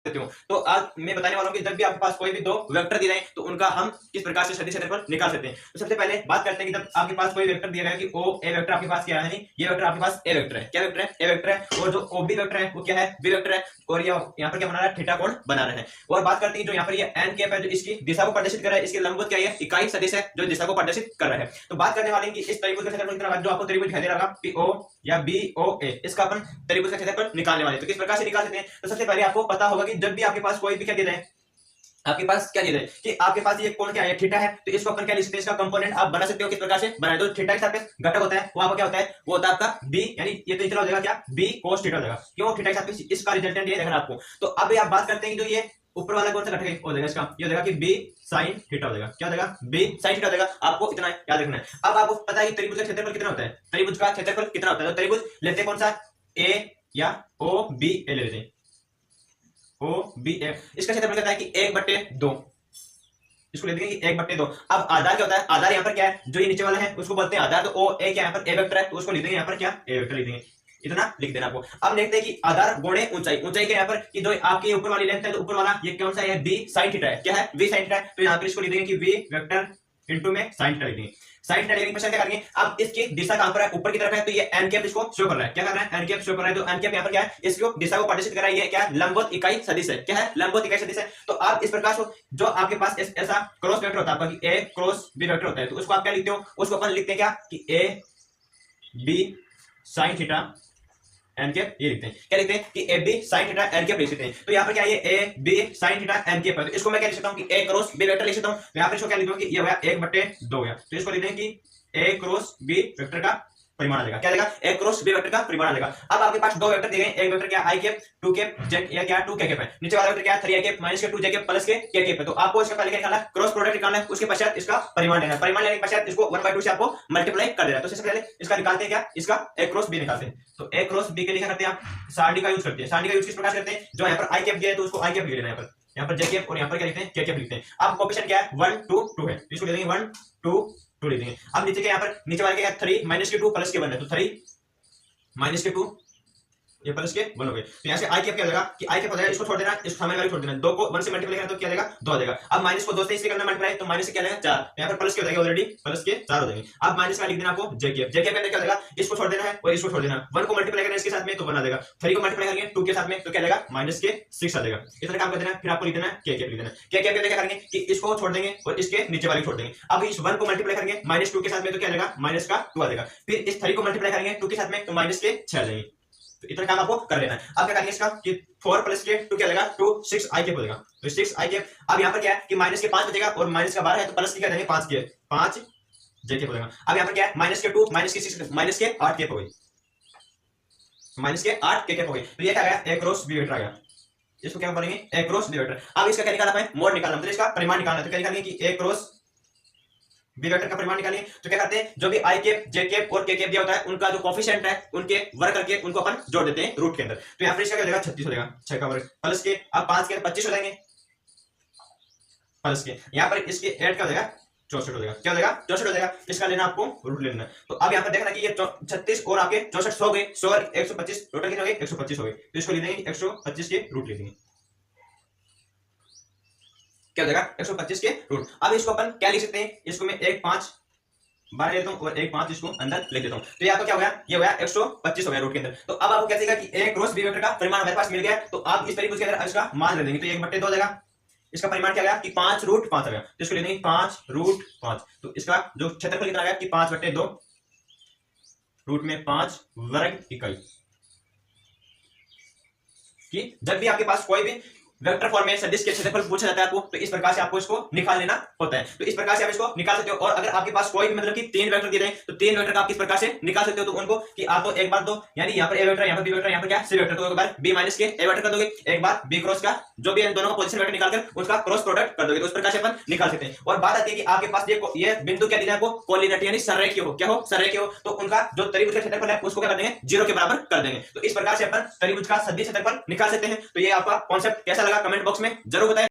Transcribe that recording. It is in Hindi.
सकते हो। तो आज मैं बताने वाला हूं कि जब भी आपके पास कोई भी दो वेक्टर दिए जाए तो उनका हम किस प्रकार से सदिश क्षेत्रफल निकाल सकते हैं। तो सबसे पहले बात करते हैं कि जब आपके पास कोई वेक्टर दिया गया है कि ओ ए वेक्टर आपके पास क्या है, नहीं ये वेक्टर आपके पास ए वेक्टर है, क्या वेक्टर है, ए वेक्टर है, और जो ओ बी वेक्टर है वो क्या है, बी वेक्टर है, और ये यहाँ पर क्या बना रहा है, थीटा कोण बना रहे हैं। और बात करते हैं जो यहाँ पर ये एन कैप है जो इसकी दिशा को प्रदर्शित कर रहा है, इसके लंबवत क्या है, इकाई सदिश है जो दिशा को प्रदर्शित कर रहा है। तो बात करने वाले हैं कि इस त्रिभुज का क्षेत्रफल कितना होगा, जो आपको त्रिभुज दिखाई दे रहा होगा पी ओ या बी ओ ए, इसका अपन त्रिभुज का क्षेत्रफल निकालने वाले। तो किस प्रकार से निकाल सकते हैं, तो सबसे पहले आपको पता होगा कि जब भी आपके पास कोई भी क्या दे रहे हैं, आपके पास क्या दे रहे हैं कि आपके पास ये कोण क्या है, थीटा है, तो इसको अपन क्या लिख सकते हैं, इसका कंपोनेंट आप बना सकते हो किस प्रकार से बनाए। तो थीटा के सापेक्ष घटक होता है वो आपका क्या होता है, वो होता है आपका बी, यानी ये तो इतना हो जाएगा क्या, बी cos थीटा हो जाएगा, क्यों थीटा के सापेक्ष इसका रिजल्टेंट ये देखना आपको। तो अब आप बात करते हैं कि जो ये ऊपर वाला कौन सा घटक हो जाएगा, इसका ये हो जाएगा कि बी sin थीटा हो जाएगा, क्या हो जाएगा, बी sin थीटा हो जाएगा। आपको इतना याद रखना है। अब आपको पता है कि त्रिभुज का क्षेत्रफल कितना होता है, त्रिभुज का क्षेत्रफल कितना होता है, तो त्रिभुज लेते हैं कौन सा, ए या ओ बी ए ले लेते हैं, ओ बी ए, इसका क्षेत्रफल कहता है कि 1/2, इसको ले देंगे कि 1/2। अब आधार क्या होता है, आधार यहाँ पर क्या है, जो ये नीचे वाला है उसको बोलते हैं आधार। तो ओ ए क्या यहाँ पर ए वेक्टर है, तो उसको लिख देंगे यहाँ पर क्या, ए वेक्टर लिख देंगे, इतना लिख देना आपको। अब देखते हैं कि आधार गुणे ऊंचाई, ऊंचाई क्या यहाँ पर कि जो आपकी ऊपर वाली लेंथ है, तो ऊपर वाला ये कौन सा है, बी sin थीटा है, क्या है, बी sin थीटा है। तो यहाँ पर इसको लिख देंगे कि वी वेक्टर इनटू में sin थीटा लिख देंगे, sin थीटा लिखने पर क्या करेंगे, अब इसकी दिशा कहां पर है, ऊपर की तरफ है, तो ये एन कैप इसको शो कर रहा है, क्या कर रहा है, एन कैप शो कर रहा है। तो एन कैप यहाँ पर क्या है, इसको दिशा को प्रदर्शित कर रहा है, ये क्या है, लंबवत इकाई सदिश है, क्या है, लंबवत इकाई सदिश है। तो आप इस प्रकार से जो आपके पास ऐसा क्रॉस वेक्टर होता है आपका कि ए क्रॉस बी वेक्टर होता है, तो उसको आप क्या लिखते हो, उसको अपन लिखते हैं क्या कि A B sin theta n cap, ये लिखते हैं, क्या लिखते हैं कि A B sin theta n cap लिख सकते हैं। तो यहाँ पर क्या है, ये A B sin theta n cap है, तो इसको मैं क्या लिख सकता हूँ कि ए क्रॉस बी वेक्टर लिख सकता हूँ। तो यहाँ पर इसको क्या लिख दूंगा कि ये हो गया 1/2 गया, तो इसको लिख देंगे कि ए क्रॉस बी वेक्टर का परिमाण आ जाएगा, क्या आ जाएगा, ए क्रॉस बी वेक्टर का परिमाण आ जाएगा। अब आपके पास दो वेक्टर दिए गए, एक वेक्टर क्या आई कैप 2 कैप जेड या क्या 2 के कैप है, नीचे वाला वेक्टर क्या है 3 कैप माइनस के 2 जे कैप प्लस के कैप है। तो आपको इसका पहले क्या निकालना है, क्रॉस प्रोडक्ट निकालना है, उसके पश्चात इसका परिमाण लेना है, परिमाण लेने के पश्चात इसको 1/2 से आपको मल्टीप्लाई कर देना है। तो सबसे पहले इसका निकालते हैं क्या, इसका ए क्रॉस बी निकालते हैं। तो ए क्रॉस बी के लिए क्या करते हैं, आप सारणी का यूज करते हैं। सारणी का यूज किस प्रकार करते हैं, जो यहाँ पर आई कैप दिया है तो उसको आई कैप लिख लेना है, यहाँ पर जे कैप और यहाँ पर क्या लिखते हैं के कैप लिखते हैं। अब कोएफिशिएंट क्या है 1 2 2 है, इसको ले देंगे 1 2 2 ले देंगे। अब नीचे के यहाँ पर नीचे वाले क्या 3 माइनस के 2 प्लस के 1 है, तो 3 माइनस के 2 ये प्लस के 1 हो गए। तो यहाँ से आई कैप क्या हो जाएगा कि आई कैप हो जाएगा, इसको छोड़ देना, इसको सामने वाले छोड़ देना, 2 को 1 से मल्टीप्लाई करना तो क्या आ जाएगा 2 आ जाएगा। अब माइनस को 2 से इससे करना मल्टीप्लाई, तो माइनस से क्या आ जाएगा 4, यहाँ पर प्लस के हो जाएगा, ऑलरेडी प्लस के 4 हो जाएंगे। अब माइनस का लिख देना आपको जे कैप, जे कैप के अंदर क्या हो जाएगा, इसको छोड़ देना है और इसको छोड़ देना, 1 को मल्टीप्लाई करना इसके साथ में तो 1 आ जाएगा, 3 को मल्टीप्लाई करेंगे 2 के साथ में तो क्या आ जाएगा माइनस के 6 आ जाएगा। इतना काम कर देना, फिर आपको लिख देना के कैप लिख देना, के कैप के अंदर क्या करेंगे कि इसको छोड़ देंगे और इसके नीचे वाले छोड़ देंगे। अब इस 1 को मल्टीप्लाई करेंगे माइनस 2 के साथ में तो क्या आ जाएगा माइनस का 2 आ जाएगा, फिर इस 3 को मल्टीप्लाई करेंगे 2 के साथ में तो माइनस के 6 आ जाएंगे। तो इतना काम आपको कर लेना है। अब क्या करेंगे इसका कि 4 प्लस के 2 क्या आ जाएगा 2 6 आई कैप हो जाएगा, तो 6 आई कैप। अब यहाँ पर क्या है कि माइनस के 5 बचेगा और माइनस का 12 है तो प्लस के क्या देंगे 5 के 5 जे कैप हो जाएगा। अब यहाँ पर क्या है माइनस के 2 माइनस के 6 माइनस के 8 कैप हो गई, माइनस के 8 के कैप हो गई। तो ये क्या आ गया ए क्रॉस बी वेक्टर आ गया, इसको क्या करेंगे ए क्रॉस बी वेक्टर। अब इसका क्या निकालना है, मोड निकालना, मतलब इसका परिमाण निकालना। तो क्या निकालेंगे कि ए क्रॉस बी वेक्टर का परिमाण निकालिए। तो क्या करते हैं, जो भी आई कैप जे कैप और के कैप दिया होता है उनका जो कोएफिशिएंट है उनके वर्ग करके उनको अपन जोड़ देते हैं रूट के अंदर। तो यहाँ पर इसका क्या हो जाएगा 36 हो जाएगा, 6 का वर्ग प्लस के, अब 5 के 25 हो जाएंगे प्लस के, यहाँ पर इसके 8 का हो जाएगा 64 हो जाएगा, क्या हो जाएगा 64 हो जाएगा। इसका लेना आपको रूट लेना। तो अब यहाँ पर देखना कि ये 36 और आपके 64 हो गए, 100 और 125 टोटल कितने हो गए 125 हो गए। तो इसको ले देंगे 125 के रूट ले देंगे, क्या हो जाएगा 125 के रूट। अब इसको अपन क्या लिख सकते हैं, इसको मैं 1 5 12 लेता हूं और 1 5 इसको अंदर लिख देता हूं। तो यहाँ तो क्या हो गया, ये हो गया 125 हो गया रूट के अंदर। तो अब आपको कैसे कि ए क्रॉस बी वेक्टर का परिमाण हमारे पास मिल गया, तो आप इस तरीके के अंदर इसका मान ले देंगे। तो 1/2 हो जाएगा, इसका परिमाण क्या आ गया कि 5 रूट 5 आ गया, तो इसको ले देंगे 5 रूट 5। तो इसका जो क्षेत्रफल कितना आ गया कि 5/2 रूट में 5 वर्ग इकाई। कि जब भी आपके पास कोई भी वेक्टर फॉर्म में सदिश के क्षेत्रफल पूछा जाता है आपको, तो इस प्रकार से आपको इसको निकाल लेना होता है। तो इस प्रकार से आप इसको निकाल सकते हो। और अगर आपके पास कोई भी मतलब कि 3 वेक्टर दिए जाए तो 3 वेक्टर का आप किस प्रकार से निकाल सकते हो, तो उनको कि आप तो एक बार दो, यानी यहाँ पर ए वेक्टर यहाँ पर बी वेक्टर यहाँ पर क्या सी वेक्टर, तो एक बार बी माइनस के ए वेक्टर कर दोगे, एक बार बी क्रॉस का जो भी दोनों का पोजीशन वेक्टर निकालकर उसका क्रॉस प्रोडक्ट कर दोगे। तो इस प्रकार से अपन निकाल सकते हैं। और बात आती है कि आपके पास ये बिंदु क्या दिया है आपको, कोलिनिटी यानी सररेखीय हो, क्या हो सररेखीय हो, तो उनका जो त्रिभुज का क्षेत्रफल है उसको क्या कर देंगे 0 के बराबर कर देंगे। तो इस प्रकार से अपन त्रिभुज का सदिश क्षेत्रफल निकाल सकते हैं। तो ये आपका कॉन्सेप्ट कैसा लगा कमेंट बॉक्स में जरूर बताएं।